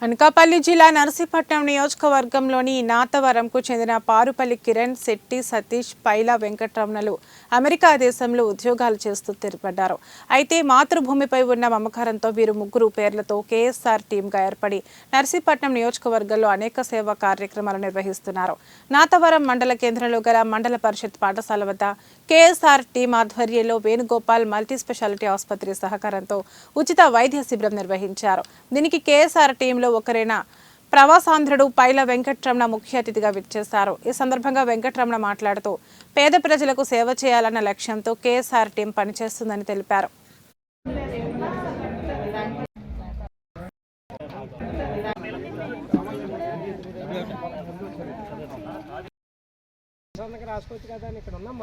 అనకాపల్లి జిల్లా నర్సీపట్నం నియోజకవర్గంలోని నాతవరంకు చెందిన పారుపల్లి కిరణ్ శెట్టి సతీష్ పైలా వెంకటరమణలు అమెరికా దేశంలో ఉద్యోగాలు చేస్తూ స్థిరపడ్డారు. అయితే మాతృభూమిపై ఉన్న మమకారంతో వీరు ముగ్గురు పేర్లతో కేఎస్ఆర్ టీంగా ఏర్పడి నర్సీపట్నం నియోజకవర్గంలో అనేక సేవా కార్యక్రమాలు నిర్వహిస్తున్నారు. నాతవరం మండల కేంద్రంలో గల మండల పరిషత్ పాఠశాల వద్ద కేఎస్ఆర్ టీం ఆధ్వర్యంలో వేణుగోపాల్ మల్టీ స్పెషాలిటీ ఆసుపత్రి సహకారంతో ఉచిత వైద్య శిబిరం నిర్వహించారు. దీనికి కేఎస్ఆర్ టీంలో ఒకరైన ప్రవాసాంధ్రుడు పైల వెంకటరమణ ముఖ్య అతిథిగా విచ్చేశారు. ఈ సందర్భంగా వెంకటరమణ మాట్లాడుతూ పేద ప్రజలకు సేవ చేయాలన్న లక్ష్యంతో కేఎస్ఆర్ టీం పనిచేస్తుందని తెలిపారు. రాసుకోవచ్చు కదా ఇక్కడ ఉన్నాం.